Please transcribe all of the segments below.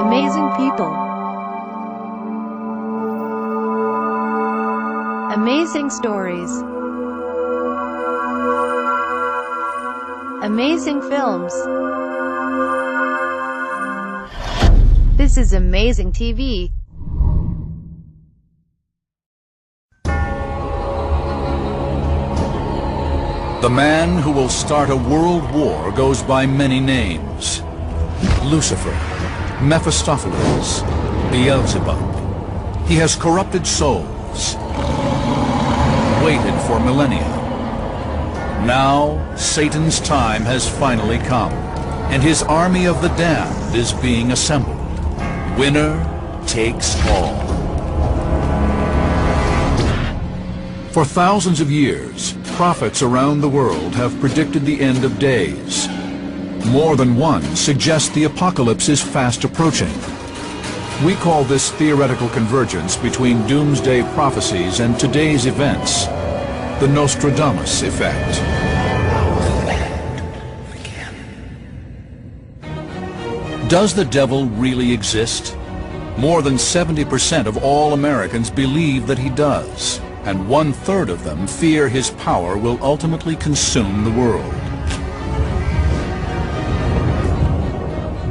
Amazing people. Amazing stories. Amazing films. This is Amazing TV. The man who will start a world war goes by many names. Lucifer, Mephistopheles, Beelzebub. He has corrupted souls, waited for millennia. Now, Satan's time has finally come, and his army of the damned is being assembled. Winner takes all. For thousands of years, prophets around the world have predicted the end of days. More than one suggests the apocalypse is fast approaching. We call this theoretical convergence between doomsday prophecies and today's events the Nostradamus effect. Does the devil really exist? More than 70% of all Americans believe that he does, and 1/3 of them fear his power will ultimately consume the world.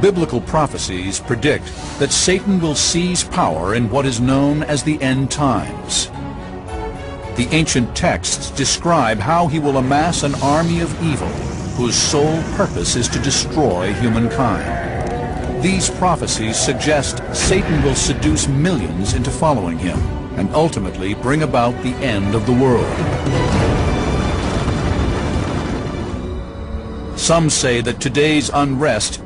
Biblical prophecies predict that Satan will seize power in what is known as the end times. The ancient texts describe how he will amass an army of evil whose sole purpose is to destroy humankind. These prophecies suggest Satan will seduce millions into following him and ultimately bring about the end of the world. Some say that today's unrest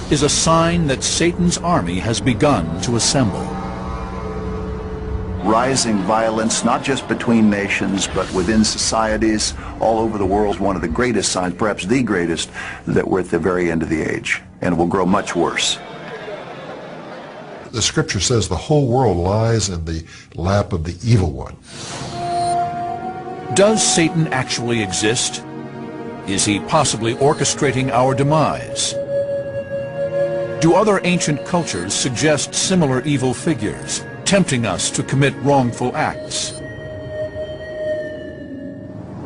is a sign that Satan's army has begun to assemble. Rising violence, not just between nations, but within societies all over the world, is one of the greatest signs, perhaps the greatest, that we're at the very end of the age, and it will grow much worse. The scripture says the whole world lies in the lap of the evil one. Does Satan actually exist? Is he possibly orchestrating our demise? Do other ancient cultures suggest similar evil figures, tempting us to commit wrongful acts?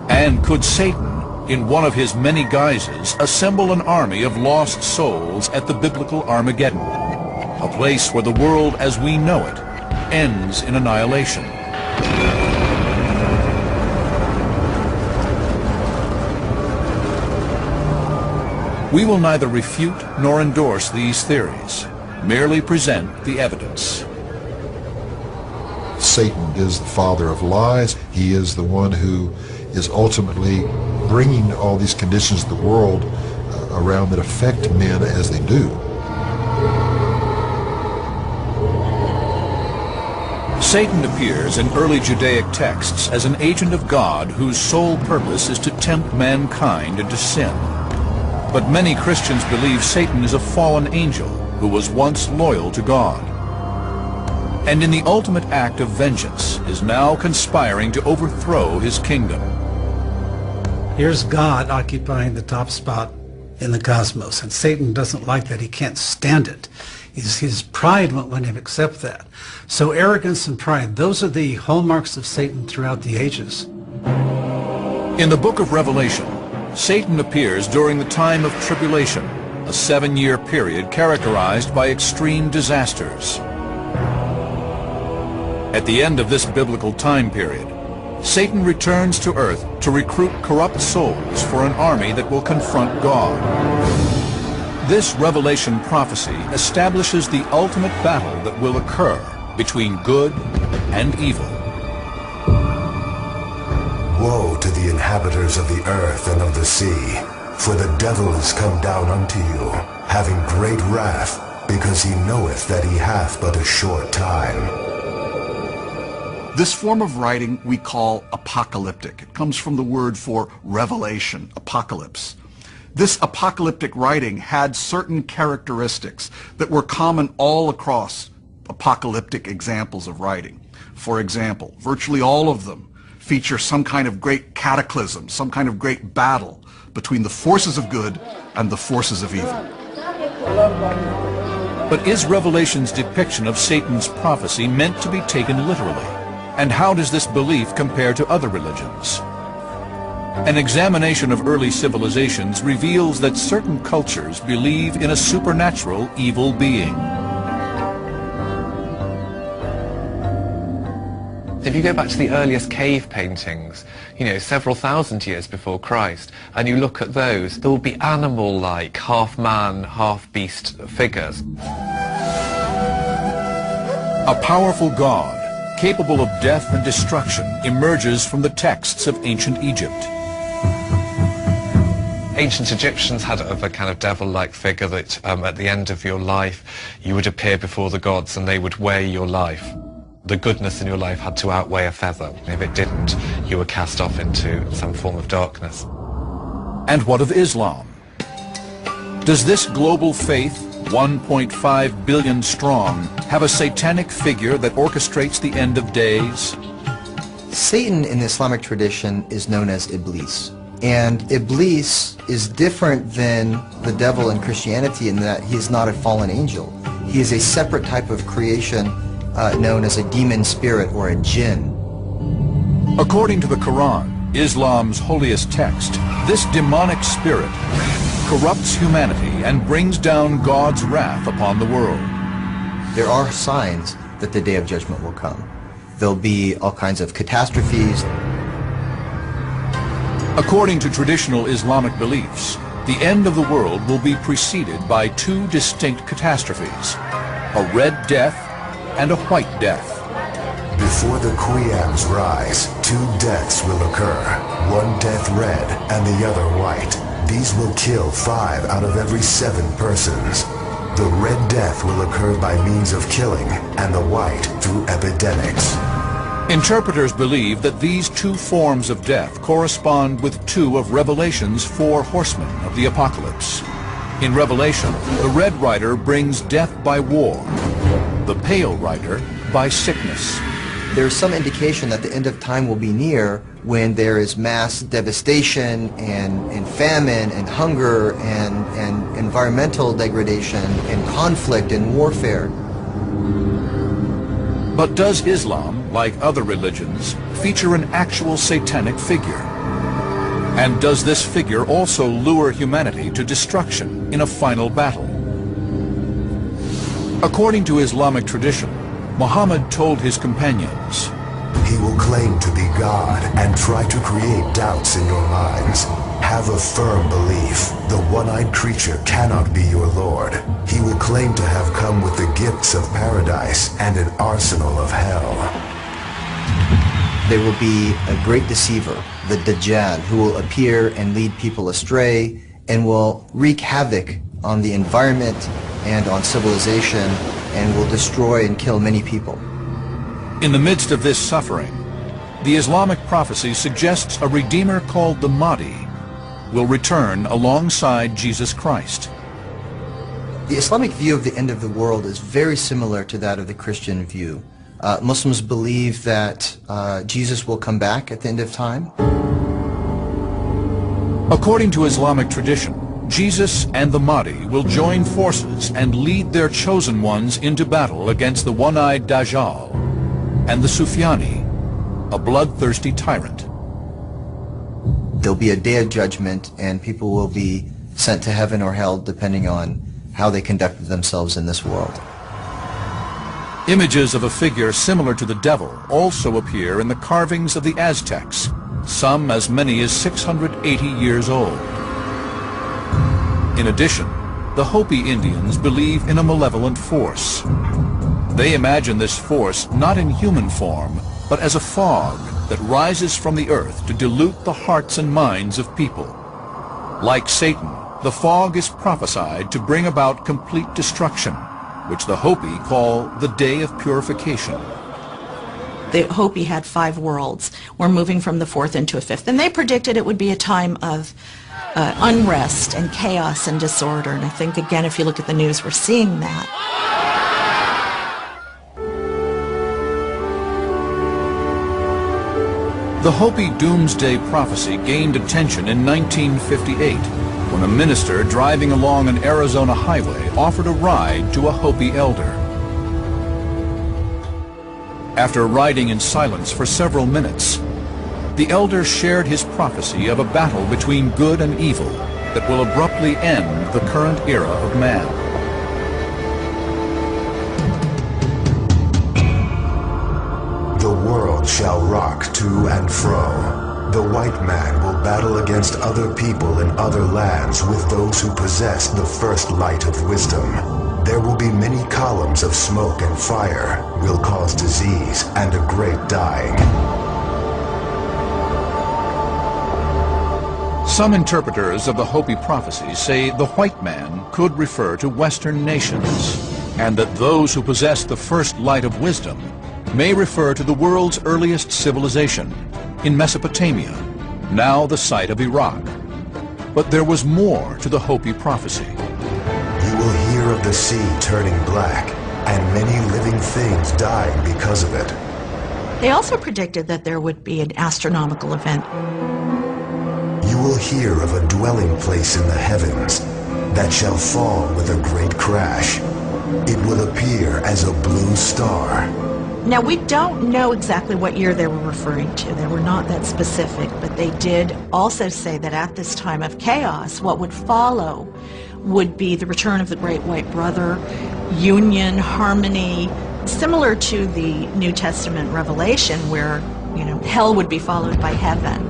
And could Satan, in one of his many guises, assemble an army of lost souls at the biblical Armageddon, a place where the world as we know it ends in annihilation? We will neither refute nor endorse these theories, merely present the evidence. Satan is the father of lies. He is the one who is ultimately bringing all these conditions of the world around that affect men as they do. Satan appears in early Judaic texts as an agent of God whose sole purpose is to tempt mankind into sin. But many Christians believe Satan is a fallen angel who was once loyal to God, and in the ultimate act of vengeance is now conspiring to overthrow his kingdom. Here's God occupying the top spot in the cosmos, and Satan doesn't like that. He can't stand it. His pride won't let him accept that. So arrogance and pride, those are the hallmarks of Satan throughout the ages. In the book of Revelation, Satan appears during the time of tribulation, a 7-year period characterized by extreme disasters. At the end of this biblical time period, Satan returns to earth to recruit corrupt souls for an army that will confront God. This Revelation prophecy establishes the ultimate battle that will occur between good and evil. Woe to the inhabitants of the earth and of the sea, for the devil is come down unto you, having great wrath, because he knoweth that he hath but a short time. This form of writing we call apocalyptic. It comes from the word for revelation, apocalypse. This apocalyptic writing had certain characteristics that were common all across apocalyptic examples of writing. For example, virtually all of them feature some kind of great cataclysm, some kind of great battle between the forces of good and the forces of evil. But is Revelation's depiction of Satan's prophecy meant to be taken literally? And how does this belief compare to other religions? An examination of early civilizations reveals that certain cultures believe in a supernatural evil being. If you go back to the earliest cave paintings, several thousand years before Christ, and you look at those, there will be animal-like, half-man, half-beast figures. A powerful god, capable of death and destruction, emerges from the texts of ancient Egypt. Ancient Egyptians had a kind of devil-like figure that at the end of your life you would appear before the gods and they would weigh your life. The goodness in your life had to outweigh a feather. If it didn't, you were cast off into some form of darkness. And what of Islam? Does this global faith, 1.5 billion strong, have a satanic figure that orchestrates the end of days? Satan in the Islamic tradition is known as Iblis. And Iblis is different than the devil in Christianity in that he is not a fallen angel. He is a separate type of creation known as a demon spirit or a jinn. According to the Quran, Islam's holiest text, this demonic spirit corrupts humanity and brings down God's wrath upon the world. There are signs that the Day of Judgment will come. There'll be all kinds of catastrophes. According to traditional Islamic beliefs, the end of the world will be preceded by two distinct catastrophes, a red death and a white death. Before the Qiyams rise, two deaths will occur, one death red and the other white. These will kill 5 out of every 7 persons. The red death will occur by means of killing, and the white through epidemics. Interpreters believe that these two forms of death correspond with 2 of Revelation's 4 horsemen of the apocalypse. In Revelation, the Red Rider brings death by war, the Pale Rider by sickness. There's some indication that the end of time will be near when there is mass devastation and famine and hunger and environmental degradation and conflict and warfare. But does Islam, like other religions, feature an actual satanic figure? And does this figure also lure humanity to destruction in a final battle? According to Islamic tradition, Muhammad told his companions, "He will claim to be God and try to create doubts in your minds. Have a firm belief. The one-eyed creature cannot be your Lord. He will claim to have come with the gifts of paradise and an arsenal of hell." There will be a great deceiver, the Dajjal, who will appear and lead people astray and will wreak havoc on the environment and on civilization and will destroy and kill many people. In the midst of this suffering, the Islamic prophecy suggests a Redeemer called the Mahdi will return alongside Jesus Christ. The Islamic view of the end of the world is very similar to that of the Christian view. Muslims believe that Jesus will come back at the end of time. According to Islamic tradition, Jesus and the Mahdi will join forces and lead their chosen ones into battle against the one-eyed Dajjal and the Sufyani, a bloodthirsty tyrant. There'll be a day of judgment and people will be sent to heaven or hell depending on how they conducted themselves in this world. Images of a figure similar to the devil also appear in the carvings of the Aztecs, some as many as 680 years old. In addition, the Hopi Indians believe in a malevolent force. They imagine this force not in human form, but as a fog that rises from the earth to dilute the hearts and minds of people. Like Satan, the fog is prophesied to bring about complete destruction, which the Hopi call the Day of Purification. The Hopi had 5 worlds. We're moving from the 4th into a 5th, and they predicted it would be a time of unrest and chaos and disorder, and I think, again, if you look at the news, we're seeing that. The Hopi Doomsday Prophecy gained attention in 1958 when a minister driving along an Arizona highway offered a ride to a Hopi elder. After riding in silence for several minutes, the elder shared his prophecy of a battle between good and evil that will abruptly end the current era of man. The world shall rock to and fro. The white man will battle against other people in other lands with those who possess the first light of wisdom. There will be many columns of smoke, and fire will cause disease and a great dying. Some interpreters of the Hopi prophecy say the white man could refer to Western nations, and that those who possess the first light of wisdom may refer to the world's earliest civilization in Mesopotamia, now the site of Iraq. But there was more to the Hopi prophecy. You will hear of the sea turning black, and many living things dying because of it. They also predicted that there would be an astronomical event. You will hear of a dwelling place in the heavens that shall fall with a great crash. It will appear as a blue star. Now, we don't know exactly what year they were referring to. They were not that specific, but they did also say that at this time of chaos, what would follow would be the return of the Great White Brother, union, harmony, similar to the New Testament Revelation where, hell would be followed by heaven.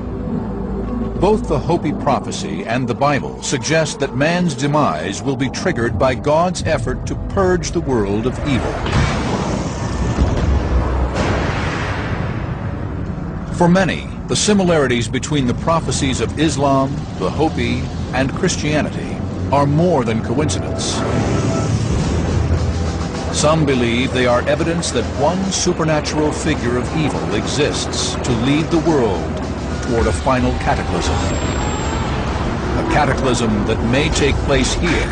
Both the Hopi prophecy and the Bible suggest that man's demise will be triggered by God's effort to purge the world of evil. For many, the similarities between the prophecies of Islam, the Hopi, and Christianity are more than coincidence. Some believe they are evidence that one supernatural figure of evil exists to lead the world toward a final cataclysm. A cataclysm that may take place here,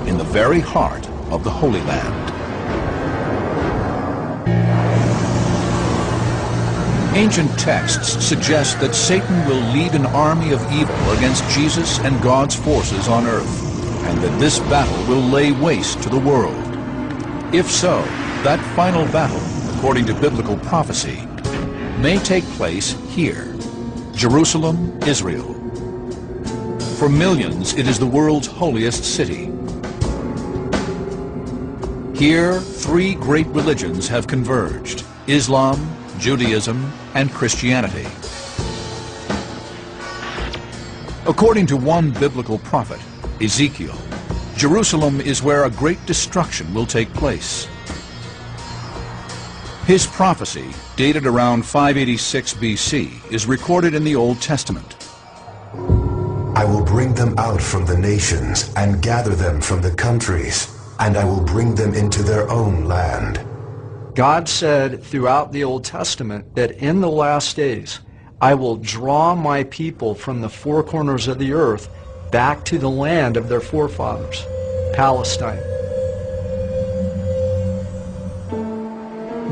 in the very heart of the Holy Land. Ancient texts suggest that Satan will lead an army of evil against Jesus and God's forces on earth, and that this battle will lay waste to the world. If so, that final battle, according to biblical prophecy, may take place here, Jerusalem, Israel. For millions, it is the world's holiest city. Here, three great religions have converged: Islam, Judaism, and Christianity. According to one biblical prophet, Ezekiel, Jerusalem is where a great destruction will take place. His prophecy, dated around 586 BC, is recorded in the Old Testament. I will bring them out from the nations and gather them from the countries, and I will bring them into their own land. God said throughout the Old Testament that in the last days, I will draw my people from the four corners of the earth back to the land of their forefathers, Palestine.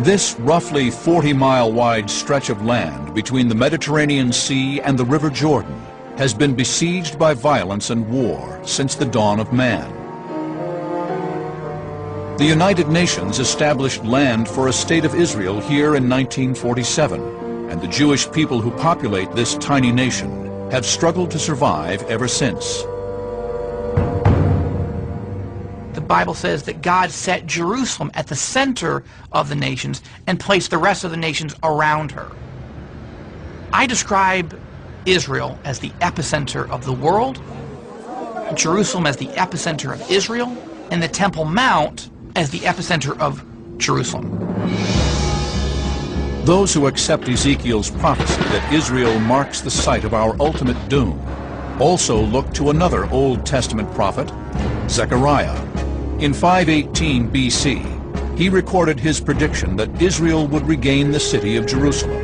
This roughly 40-mile wide stretch of land between the Mediterranean Sea and the River Jordan has been besieged by violence and war since the dawn of man. The United Nations established land for a state of Israel here in 1947, and the Jewish people who populate this tiny nation have struggled to survive ever since. The Bible says that God set Jerusalem at the center of the nations and placed the rest of the nations around her. I describe Israel as the epicenter of the world, Jerusalem as the epicenter of Israel, and the Temple Mount as the epicenter of Jerusalem. Those who accept Ezekiel's prophecy that Israel marks the site of our ultimate doom also look to another Old Testament prophet, Zechariah. In 518 BC, he recorded his prediction that Israel would regain the city of Jerusalem.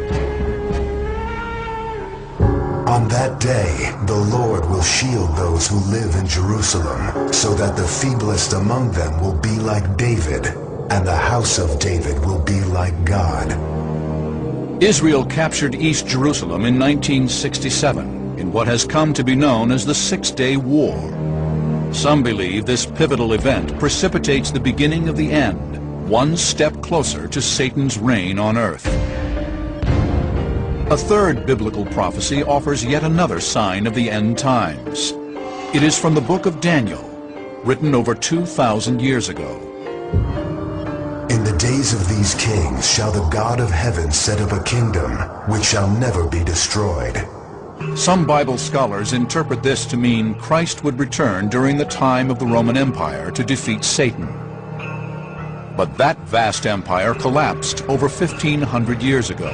On that day, the Lord will shield those who live in Jerusalem, so that the feeblest among them will be like David, and the house of David will be like God. Israel captured East Jerusalem in 1967 in what has come to be known as the Six-Day War. Some believe this pivotal event precipitates the beginning of the end, one step closer to Satan's reign on earth. A third biblical prophecy offers yet another sign of the end times. It is from the book of Daniel, written over 2,000 years ago. In the days of these kings shall the God of heaven set up a kingdom which shall never be destroyed. Some Bible scholars interpret this to mean Christ would return during the time of the Roman Empire to defeat Satan. But that vast empire collapsed over 1,500 years ago.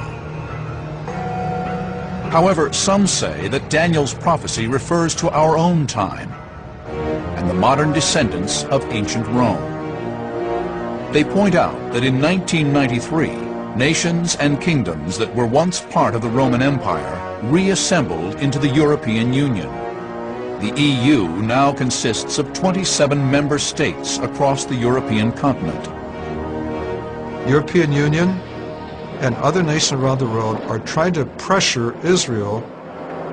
However, some say that Daniel's prophecy refers to our own time and the modern descendants of ancient Rome. They point out that in 1993, nations and kingdoms that were once part of the Roman Empire reassembled into the European Union. The EU now consists of 27 member states across the European continent. European Union and other nations around the world are trying to pressure Israel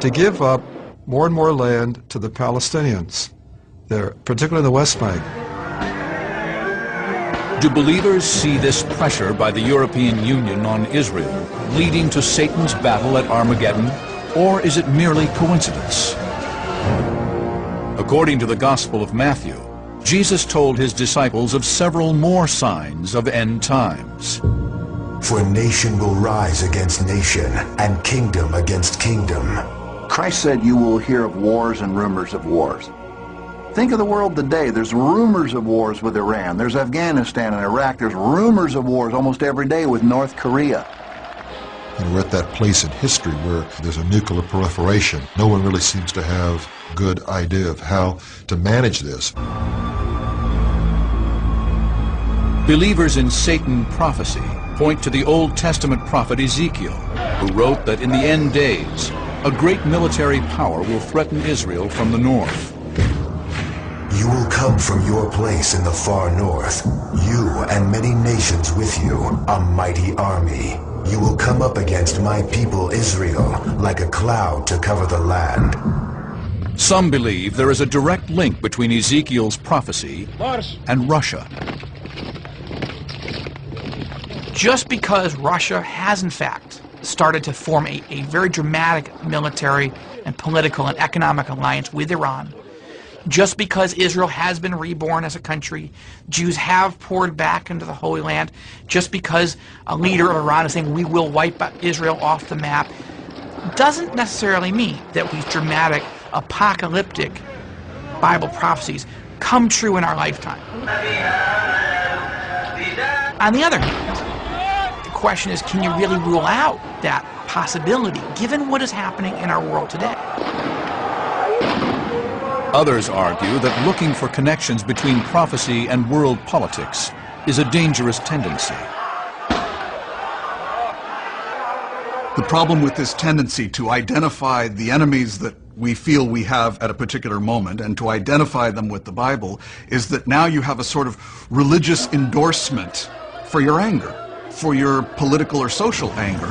to give up more and more land to the Palestinians, particularly in the West Bank. Do believers see this pressure by the European Union on Israel leading to Satan's battle at Armageddon, or is it merely coincidence? According to the Gospel of Matthew, Jesus told his disciples of several more signs of end times. For nation will rise against nation, and kingdom against kingdom. Christ said you will hear of wars and rumors of wars. Think of the world today. There's rumors of wars with Iran. There's Afghanistan and Iraq. There's rumors of wars almost every day with North Korea. And we're at that place in history where there's a nuclear proliferation. No one really seems to have a good idea of how to manage this. Believers in Satan prophecy point to the Old Testament prophet Ezekiel, who wrote that in the end days, a great military power will threaten Israel from the north. You will come from your place in the far north, you and many nations with you, a mighty army. You will come up against my people Israel like a cloud to cover the land. Some believe there is a direct link between Ezekiel's prophecy and Russia. Just because Russia has in fact started to form a very dramatic military and political and economic alliance with Iran, just because Israel has been reborn as a country, Jews have poured back into the Holy Land, just because a leader of Iran is saying we will wipe Israel off the map, doesn't necessarily mean that these dramatic, apocalyptic Bible prophecies come true in our lifetime. On the other hand, the question is, can you really rule out that possibility given what is happening in our world today? Others argue that looking for connections between prophecy and world politics is a dangerous tendency. The problem with this tendency to identify the enemies that we feel we have at a particular moment and to identify them with the Bible is that now you have a sort of religious endorsement for your anger, for your political or social anger.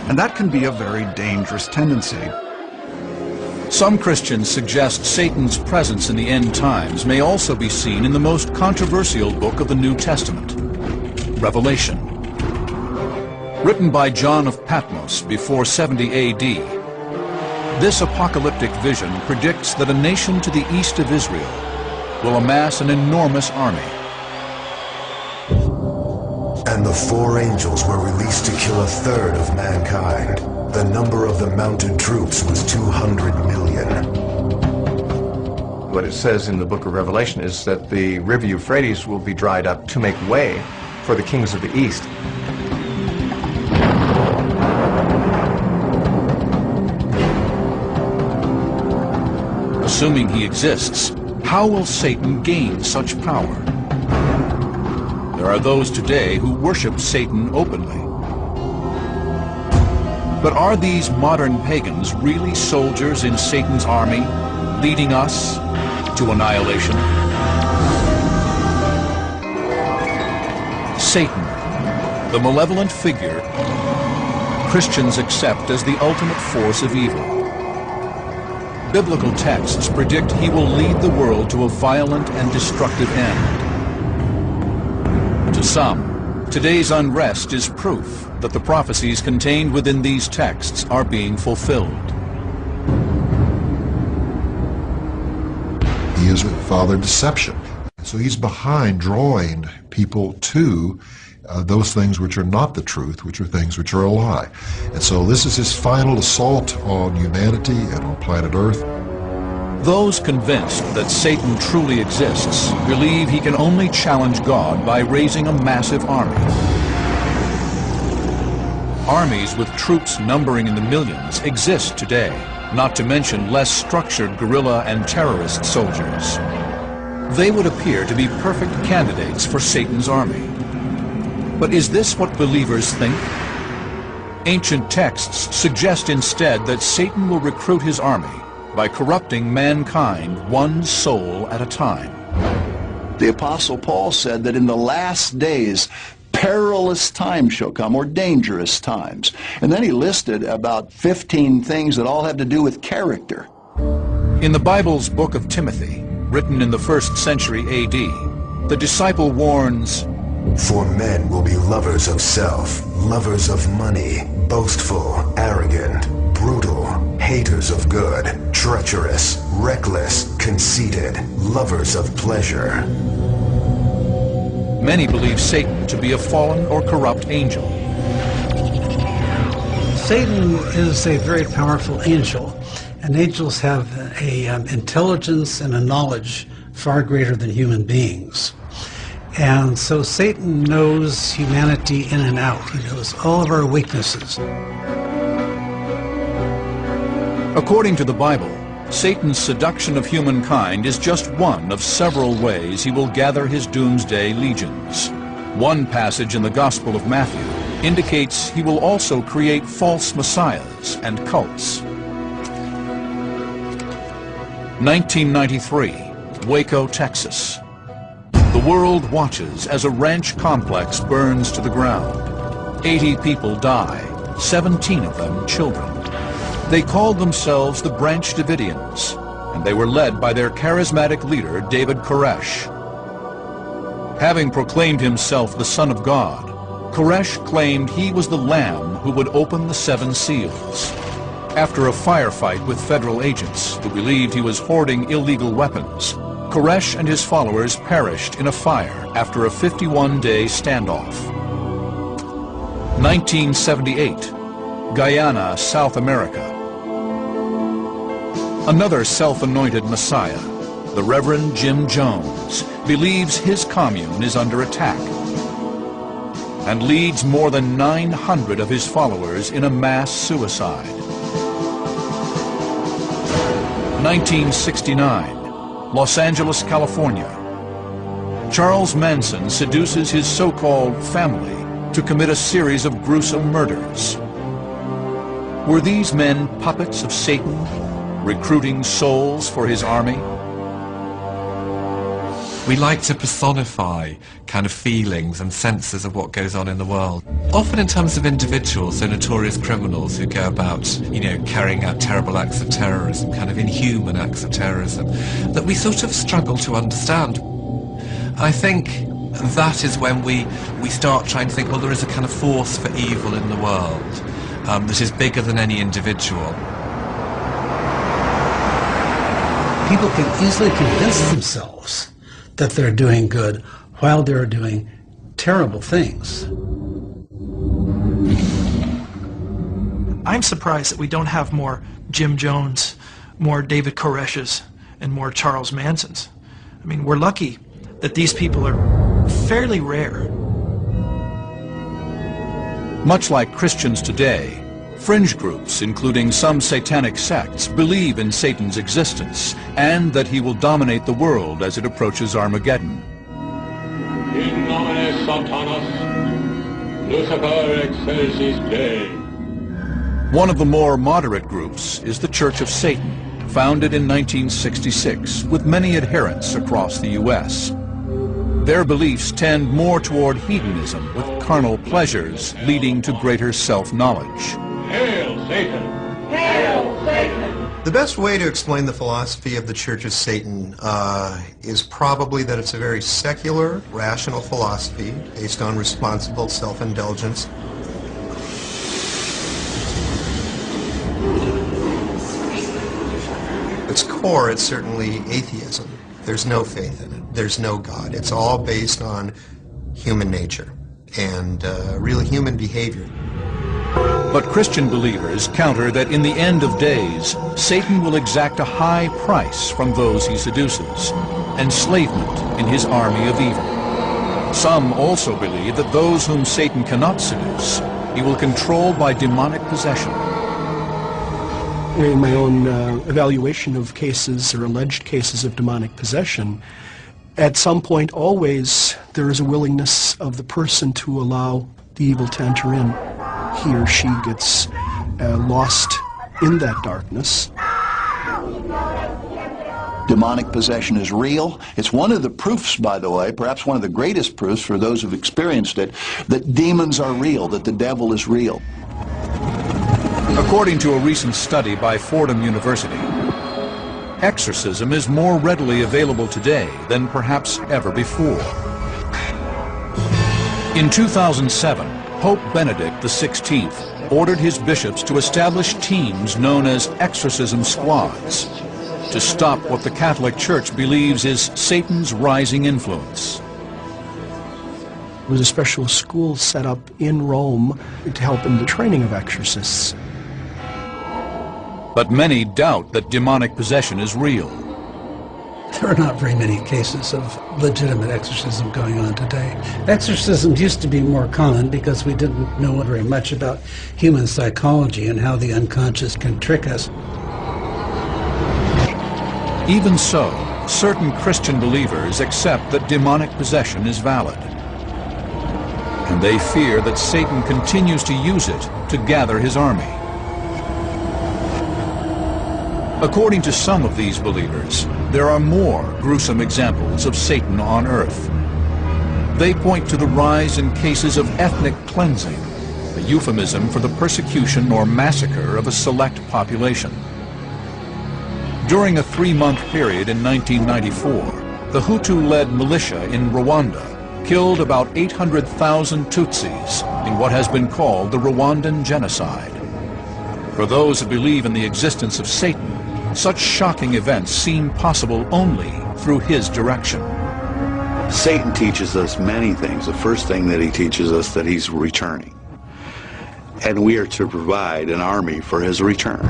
And that can be a very dangerous tendency. Some Christians suggest Satan's presence in the end times may also be seen in the most controversial book of the New Testament, Revelation. Written by John of Patmos before 70 AD, this apocalyptic vision predicts that a nation to the east of Israel will amass an enormous army. And the 4 angels were released to kill a third of mankind. The number of the mounted troops was 200 million. What it says in the book of Revelation is that the river Euphrates will be dried up to make way for the kings of the east. Assuming he exists, how will Satan gain such power? There are those today who worship Satan openly. But are these modern pagans really soldiers in Satan's army, leading us to annihilation? Satan, the malevolent figure Christians accept as the ultimate force of evil. biblical texts predict he will lead the world to a violent and destructive end. To some, today's unrest is proof that the prophecies contained within these texts are being fulfilled. He is a father of deception. So he's behind drawing people to those things which are not the truth, which are things which are a lie. And so this is his final assault on humanity and on planet Earth. Those convinced that Satan truly exists believe he can only challenge God by raising a massive army. Armies with troops numbering in the millions exist today, not to mention less structured guerrilla and terrorist soldiers. They would appear to be perfect candidates for Satan's army. But is this what believers think? Ancient texts suggest instead that Satan will recruit his army by corrupting mankind one soul at a time. The Apostle Paul said that in the last days, perilous times shall come, or dangerous times. And then he listed about 15 things that all have to do with character. In the Bible's book of Timothy, written in the 1st century A.D., the disciple warns, "For men will be lovers of self, lovers of money, boastful, arrogant, brutal, haters of good, treacherous, reckless, conceited, lovers of pleasure." Many believe Satan to be a fallen or corrupt angel. Satan is a very powerful angel, and angels have an intelligence and a knowledge far greater than human beings. And so Satan knows humanity in and out. He knows all of our weaknesses. According to the Bible, Satan's seduction of humankind is just one of several ways he will gather his doomsday legions. One passage in the Gospel of Matthew indicates he will also create false messiahs and cults. 1993, Waco, Texas. The world watches as a ranch complex burns to the ground. 80 people die, 17 of them children. They called themselves the Branch Davidians, and they were led by their charismatic leader, David Koresh. Having proclaimed himself the Son of God, Koresh claimed he was the Lamb who would open the 7 seals. After a firefight with federal agents who believed he was hoarding illegal weapons, Koresh and his followers perished in a fire after a 51-day standoff. 1978, Guyana, South America. Another self-anointed Messiah, the Reverend Jim Jones, believes his commune is under attack and leads more than 900 of his followers in a mass suicide. 1969, Los Angeles, California. Charles Manson seduces his so-called family to commit a series of gruesome murders. Were these men puppets of Satan, recruiting souls for his army? We like to personify kind of feelings and senses of what goes on in the world. Often in terms of individuals, so notorious criminals who go about, carrying out terrible acts of terrorism, kind of inhuman acts of terrorism, that we sort of struggle to understand. I think that is when we start trying to think, well, there is a kind of force for evil in the world that is bigger than any individual. People can easily convince themselves that they're doing good while they're doing terrible things. I'm surprised that we don't have more Jim Jones, more David Koreshes, and more Charles Mansons. I mean, we're lucky that these people are fairly rare. Much like Christians today, fringe groups, including some satanic sects, believe in Satan's existence and that he will dominate the world as it approaches Armageddon. In nomine Satanas, Lucifer excelsis Dei. One of the more moderate groups is the Church of Satan, founded in 1966 with many adherents across the U.S. Their beliefs tend more toward hedonism with carnal pleasures leading to greater self-knowledge. Hail Satan! Hail Satan! The best way to explain the philosophy of the Church of Satan is probably that it's a very secular, rational philosophy based on responsible self-indulgence. Its core, it's certainly atheism. There's no faith in it. There's no God. It's all based on human nature and really human behavior. But Christian believers counter that in the end of days, Satan will exact a high price from those he seduces, enslavement in his army of evil. Some also believe that those whom Satan cannot seduce, he will control by demonic possession. In my own evaluation of cases or alleged cases of demonic possession, at some point always there is a willingness of the person to allow the evil to enter in. He or she gets lost in that darkness. Demonic possession is real. It's one of the proofs, by the way, perhaps one of the greatest proofs for those who've experienced it, that demons are real, that the devil is real. According to a recent study by Fordham University, exorcism is more readily available today than perhaps ever before. In 2007, Pope Benedict XVI ordered his bishops to establish teams known as exorcism squads to stop what the Catholic Church believes is Satan's rising influence. There was a special school set up in Rome to help in the training of exorcists. But many doubt that demonic possession is real. There are not very many cases of legitimate exorcism going on today. Exorcisms used to be more common because we didn't know very much about human psychology and how the unconscious can trick us. Even so, certain Christian believers accept that demonic possession is valid. And they fear that Satan continues to use it to gather his army. According to some of these believers, there are more gruesome examples of Satan on earth. They point to the rise in cases of ethnic cleansing, a euphemism for the persecution or massacre of a select population. During a 3-month period in 1994, the Hutu-led militia in Rwanda killed about 800,000 Tutsis in what has been called the Rwandan genocide. For those who believe in the existence of Satan, such shocking events seem possible only through his direction. Satan teaches us many things. The first thing that he teaches us that he's returning. And we are to provide an army for his return.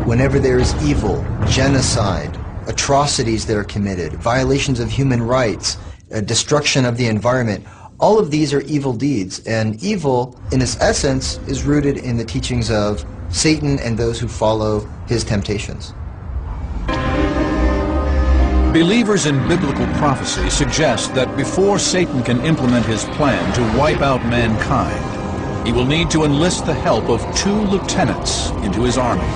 Whenever there is evil, genocide, atrocities that are committed, violations of human rights, destruction of the environment, all of these are evil deeds. And evil, in its essence, is rooted in the teachings of Satan and those who follow his temptations. Believers in biblical prophecy suggest that before Satan can implement his plan to wipe out mankind, he will need to enlist the help of 2 lieutenants into his army.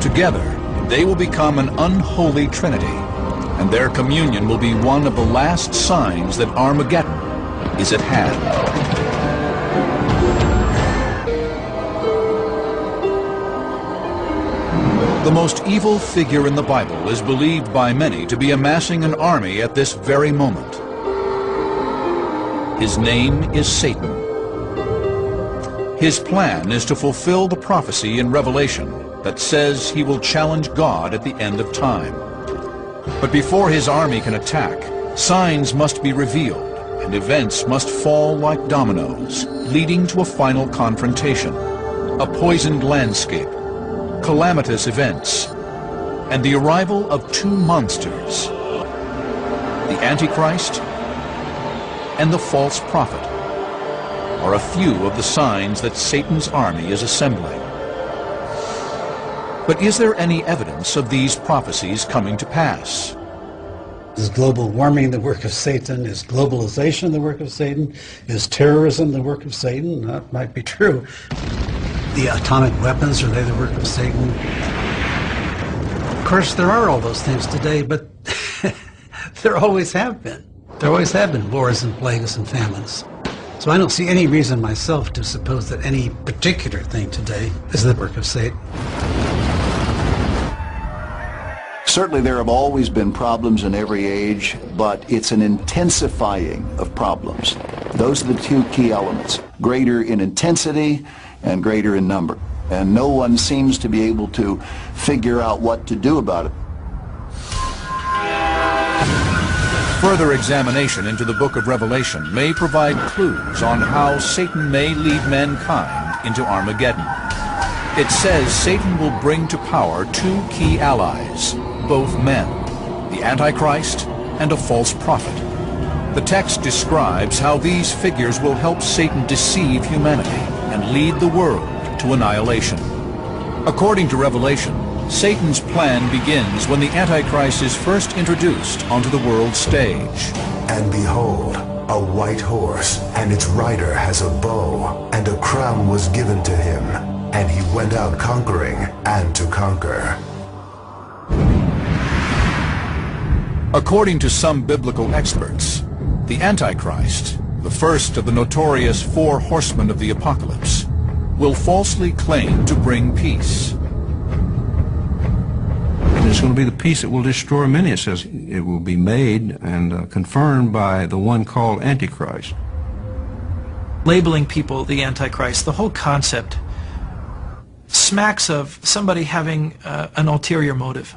Together, they will become an unholy trinity, and their communion will be one of the last signs that Armageddon is at hand. The most evil figure in the Bible is believed by many to be amassing an army at this very moment. His name is Satan. His plan is to fulfill the prophecy in Revelation that says he will challenge God at the end of time. But before his army can attack, signs must be revealed and events must fall like dominoes, leading to a final confrontation, a poisoned landscape, calamitous events, and the arrival of 2 monsters, the Antichrist and the false prophet, are a few of the signs that Satan's army is assembling. But is there any evidence of these prophecies coming to pass? Is global warming the work of Satan? Is globalization the work of Satan? Is terrorism the work of Satan? That might be true. The atomic weapons, are they the work of Satan? Of course, there are all those things today, but there always have been. There always have been wars and plagues and famines. So I don't see any reason myself to suppose that any particular thing today is the work of Satan. Certainly there have always been problems in every age, but it's an intensifying of problems. Those are the two key elements, greater in intensity and greater in number. And no one seems to be able to figure out what to do about it. Further examination into the book of Revelation may provide clues on how Satan may lead mankind into Armageddon. It says Satan will bring to power two key allies, both men, the Antichrist and a false prophet. The text describes how these figures will help Satan deceive humanity and lead the world to annihilation. According to Revelation, Satan's plan begins when the Antichrist is first introduced onto the world stage. And behold, a white horse, and its rider has a bow, and a crown was given to him, and he went out conquering and to conquer. According to some biblical experts, the Antichrist, the first of the notorious four horsemen of the apocalypse, will falsely claim to bring peace. It's going to be the peace that will destroy many. It says it will be made and confirmed by the one called Antichrist. Labeling people the Antichrist, the whole concept smacks of somebody having an ulterior motive,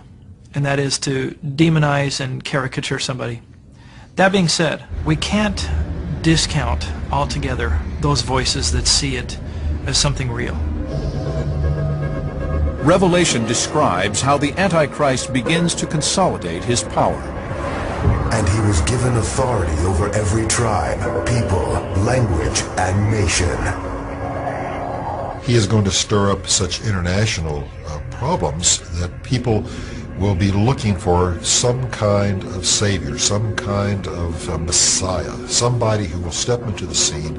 and that is to demonize and caricature somebody. That being said, we can't discount altogether those voices that see it as something real. Revelation describes how the Antichrist begins to consolidate his power. And he was given authority over every tribe, people, language, and nation. He is going to stir up such international problems that people will be looking for some kind of savior, some kind of messiah, somebody who will step into the scene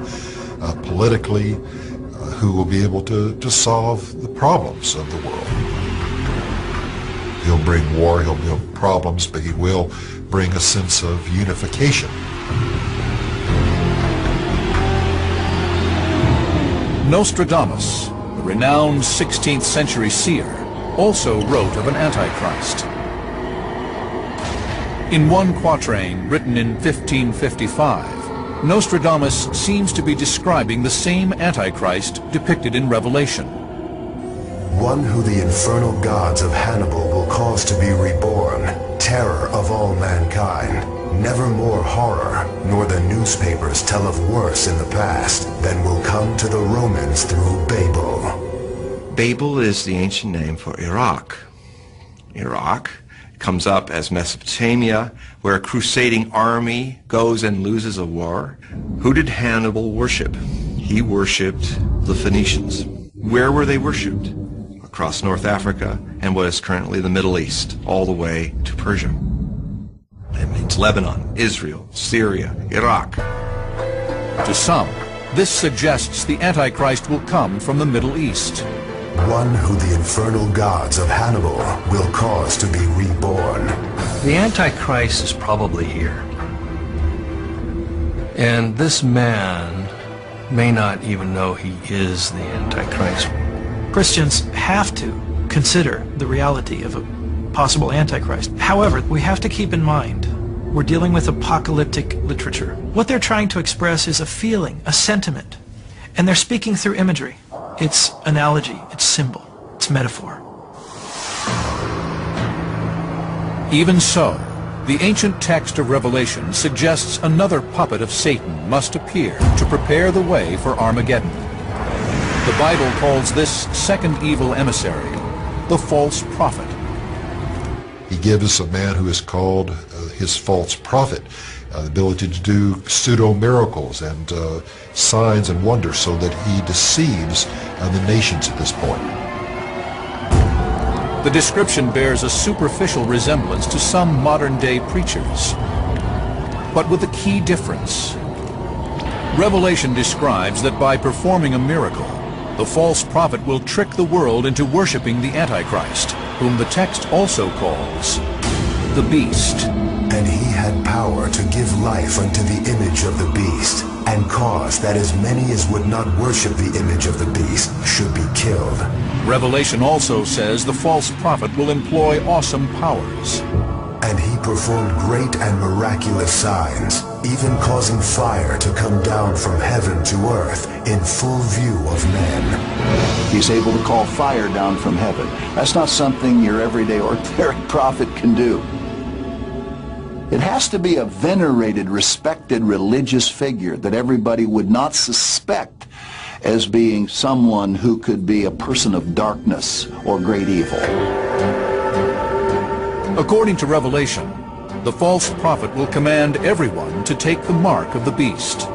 politically, who will be able to solve the problems of the world. He'll bring war, he'll bring problems, but he will bring a sense of unification. Nostradamus, the renowned 16th century seer, also wrote of an Antichrist. In one quatrain written in 1555, Nostradamus seems to be describing the same Antichrist depicted in Revelation. One who the infernal gods of Hannibal will cause to be reborn, terror of all mankind. Never more horror, nor the newspapers tell of worse in the past than will come to the Romans through Babel. Babel is the ancient name for Iraq. Iraq comes up as Mesopotamia, where a crusading army goes and loses a war. Who did Hannibal worship? He worshipped the Phoenicians. Where were they worshipped? Across North Africa and what is currently the Middle East, all the way to Persia. That means Lebanon, Israel, Syria, Iraq. To some, this suggests the Antichrist will come from the Middle East. One who the infernal gods of Hannibal will cause to be reborn. The Antichrist is probably here. And this man may not even know he is the Antichrist. Christians have to consider the reality of a possible Antichrist. However, we have to keep in mind we're dealing with apocalyptic literature. What they're trying to express is a feeling, a sentiment, and they're speaking through imagery. It's analogy, it's symbol, it's metaphor. Even so, the ancient text of Revelation suggests another puppet of Satan must appear to prepare the way for Armageddon. The Bible calls this second evil emissary the false prophet. He gives a man who is called his false prophet the ability to do pseudo-miracles and signs and wonders so that he deceives the nations at this point. The description bears a superficial resemblance to some modern-day preachers, but with a key difference. Revelation describes that by performing a miracle, the false prophet will trick the world into worshiping the Antichrist, whom the text also calls the beast. And he had power to give life unto the image of the beast, and cause that as many as would not worship the image of the beast should be killed. Revelation also says the false prophet will employ awesome powers. And he performed great and miraculous signs, even causing fire to come down from heaven to earth in full view of men. He's able to call fire down from heaven. That's not something your everyday ordinary prophet can do. It has to be a venerated, respected religious figure that everybody would not suspect as being someone who could be a person of darkness or great evil. According to Revelation, the false prophet will command everyone to take the mark of the beast.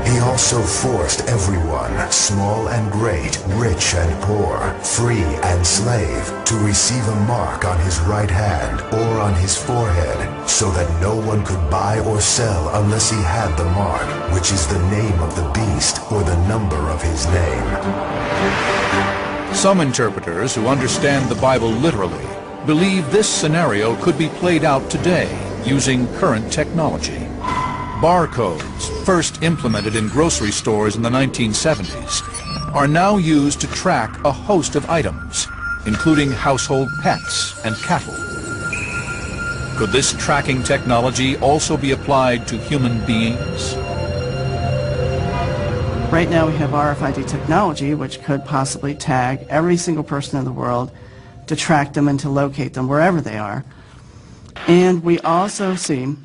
He also forced everyone, small and great, rich and poor, free and slave, to receive a mark on his right hand or on his forehead, so that no one could buy or sell unless he had the mark, which is the name of the beast or the number of his name. Some interpreters who understand the Bible literally believe this scenario could be played out today using current technology. Barcodes, first implemented in grocery stores in the 1970s, are now used to track a host of items, including household pets and cattle. Could this tracking technology also be applied to human beings? Right now we have RFID technology, which could possibly tag every single person in the world to track them and to locate them wherever they are. And we also see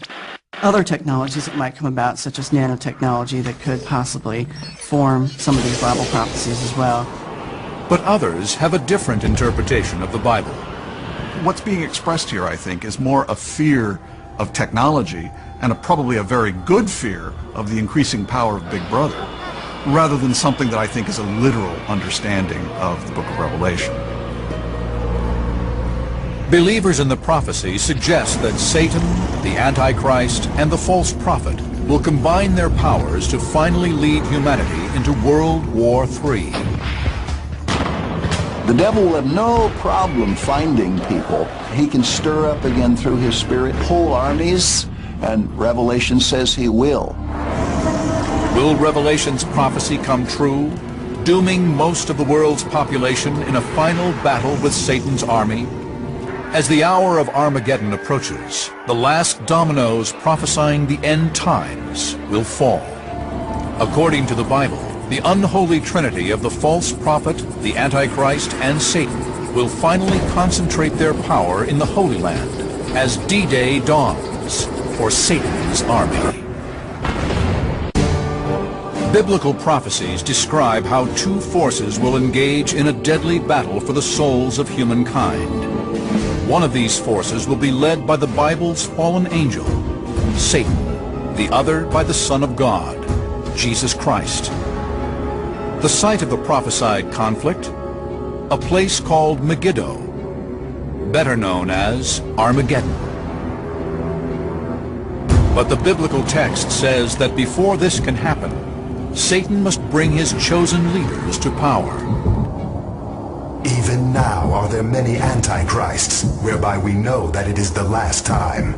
other technologies that might come about, such as nanotechnology, that could possibly form some of these Bible prophecies as well. But others have a different interpretation of the Bible. What's being expressed here, I think, is more a fear of technology and probably a very good fear of the increasing power of Big Brother, rather than something that I think is a literal understanding of the book of Revelation. Believers in the prophecy suggest that Satan, the Antichrist, and the false prophet will combine their powers to finally lead humanity into World War III. The devil will have no problem finding people. He can stir up again through his spirit whole armies, and Revelation says he will. Will Revelation's prophecy come true, dooming most of the world's population in a final battle with Satan's army? As the hour of Armageddon approaches, the last dominoes prophesying the end times will fall. According to the Bible, the unholy trinity of the false prophet, the Antichrist, and Satan will finally concentrate their power in the Holy Land as D-Day dawns for Satan's army. Biblical prophecies describe how two forces will engage in a deadly battle for the souls of humankind. One of these forces will be led by the Bible's fallen angel, Satan, the other by the Son of God, Jesus Christ. The site of the prophesied conflict, a place called Megiddo, better known as Armageddon. But the biblical text says that before this can happen, Satan must bring his chosen leaders to power. Even now are there many antichrists, whereby we know that it is the last time.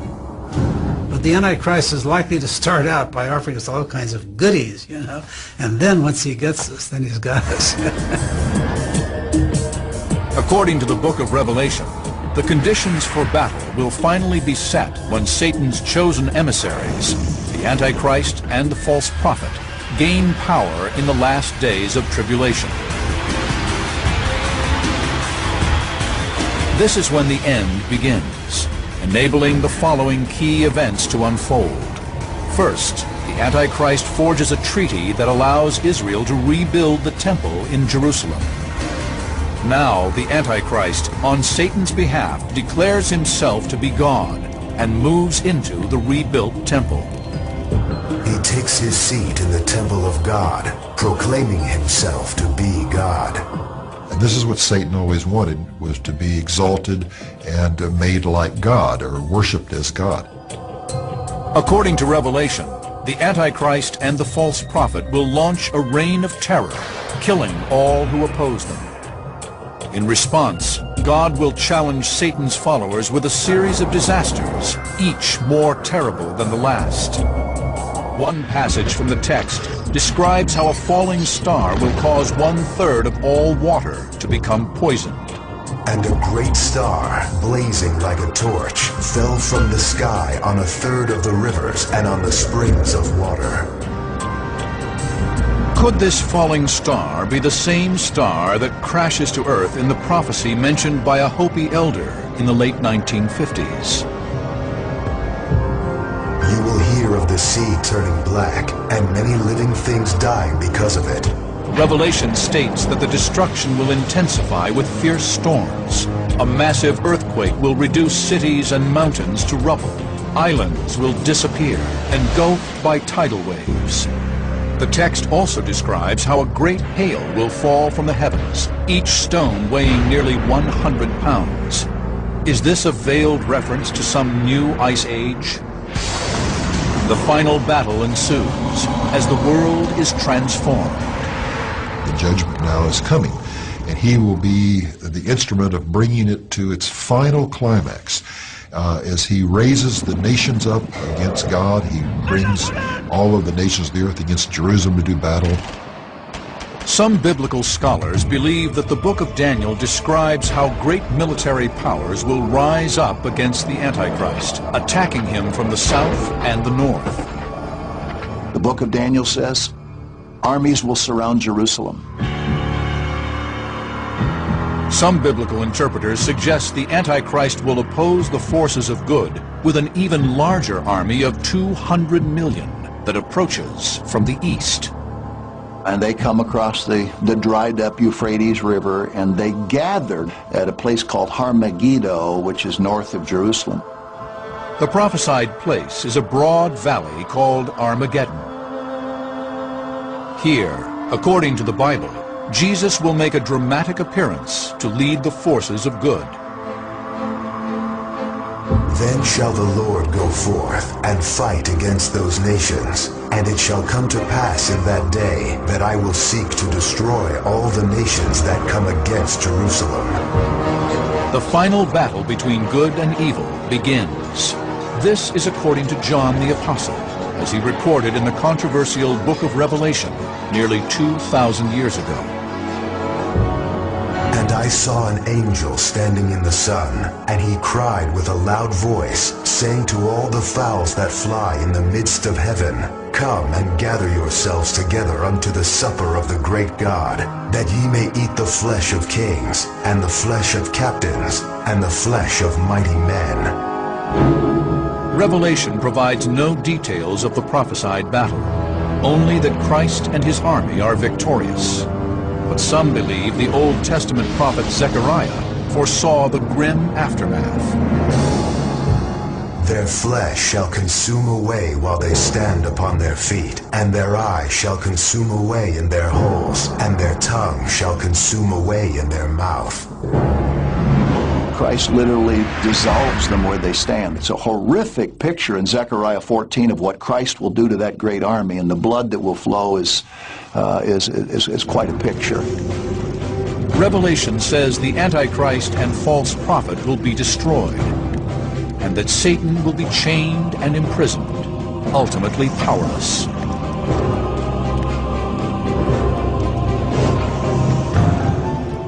But the Antichrist is likely to start out by offering us all kinds of goodies, you know, and then once he gets us, then he's got us. According to the book of Revelation, the conditions for battle will finally be set when Satan's chosen emissaries, the Antichrist and the false prophet, gain power in the last days of tribulation. This is when the end begins, enabling the following key events to unfold. First, the Antichrist forges a treaty that allows Israel to rebuild the temple in Jerusalem. Now, the Antichrist, on Satan's behalf, declares himself to be God and moves into the rebuilt temple. He takes his seat in the temple of God, proclaiming himself to be God. And this is what Satan always wanted, was to be exalted and made like God, or worshipped as God. According to Revelation, the Antichrist and the false prophet will launch a reign of terror, killing all who oppose them. In response, God will challenge Satan's followers with a series of disasters, each more terrible than the last. One passage from the text describes how a falling star will cause 1/3 of all water to become poisoned. And a great star, blazing like a torch, fell from the sky on 1/3 of the rivers and on the springs of water. Could this falling star be the same star that crashes to Earth in the prophecy mentioned by a Hopi elder in the late 1950s? You will hear of the sea turning black, and many living things dying because of it. Revelation states that the destruction will intensify with fierce storms. A massive earthquake will reduce cities and mountains to rubble. Islands will disappear, engulfed by tidal waves. The text also describes how a great hail will fall from the heavens, each stone weighing nearly 100 pounds. Is this a veiled reference to some new ice age? The final battle ensues as the world is transformed. The judgment now is coming, and he will be the instrument of bringing it to its final climax. As he raises the nations up against God, he brings all of the nations of the earth against Jerusalem to do battle. Some biblical scholars believe that the book of Daniel describes how great military powers will rise up against the Antichrist, attacking him from the south and the north. The book of Daniel says, armies will surround Jerusalem. Some biblical interpreters suggest the Antichrist will oppose the forces of good with an even larger army of 200 million that approaches from the east. And they come across the dried up Euphrates River, and they gathered at a place called Har Megiddo, which is north of Jerusalem. The prophesied place is a broad valley called Armageddon. Here, according to the Bible, Jesus will make a dramatic appearance to lead the forces of good. Then shall the Lord go forth and fight against those nations. And it shall come to pass in that day that I will seek to destroy all the nations that come against Jerusalem. The final battle between good and evil begins. This is according to John the Apostle, as he recorded in the controversial book of Revelation nearly 2,000 years ago. And I saw an angel standing in the sun, and he cried with a loud voice, saying to all the fowls that fly in the midst of heaven, Come and gather yourselves together unto the supper of the great God, that ye may eat the flesh of kings, and the flesh of captains, and the flesh of mighty men. Revelation provides no details of the prophesied battle, only that Christ and his army are victorious. But some believe the Old Testament prophet Zechariah foresaw the grim aftermath. Their flesh shall consume away while they stand upon their feet, and their eye shall consume away in their holes, and their tongue shall consume away in their mouth. Christ literally dissolves them where they stand. It's a horrific picture in Zechariah 14 of what Christ will do to that great army, and the blood that will flow is quite a picture. Revelation says the Antichrist and false prophet will be destroyed, and that Satan will be chained and imprisoned, ultimately powerless.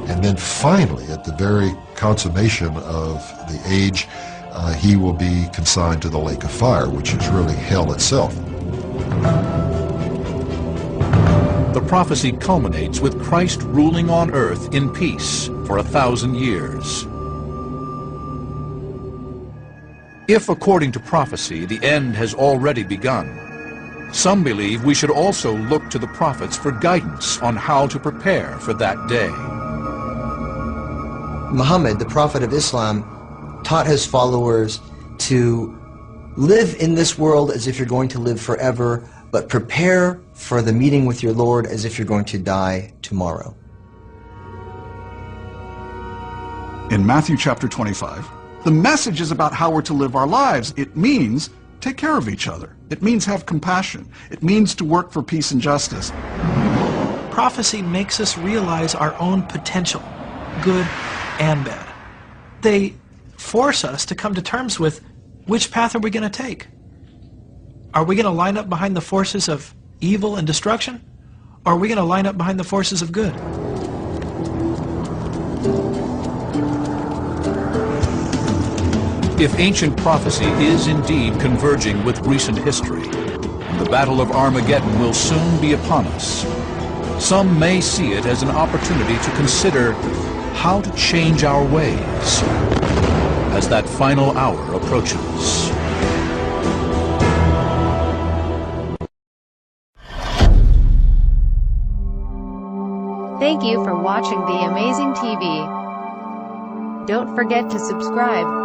And then finally, at the very consummation of the age, he will be consigned to the lake of fire, which is really hell itself. The prophecy culminates with Christ ruling on earth in peace for 1,000 years. If, according to prophecy, the end has already begun, some believe we should also look to the prophets for guidance on how to prepare for that day. Muhammad, the prophet of Islam, taught his followers to live in this world as if you're going to live forever, but prepare for the meeting with your Lord as if you're going to die tomorrow. In Matthew chapter 25, the message is about how we're to live our lives. It means take care of each other. It means have compassion. It means to work for peace and justice. Prophecy makes us realize our own potential, good and bad. they force us to come to terms with which path are we going to take. Are we going to line up behind the forces of evil and destruction? Or are we going to line up behind the forces of good? If ancient prophecy is indeed converging with recent history, the Battle of Armageddon will soon be upon us. Some may see it as an opportunity to consider how to change our ways as that final hour approaches. Thank you for watching The Amazing TV. Don't forget to subscribe.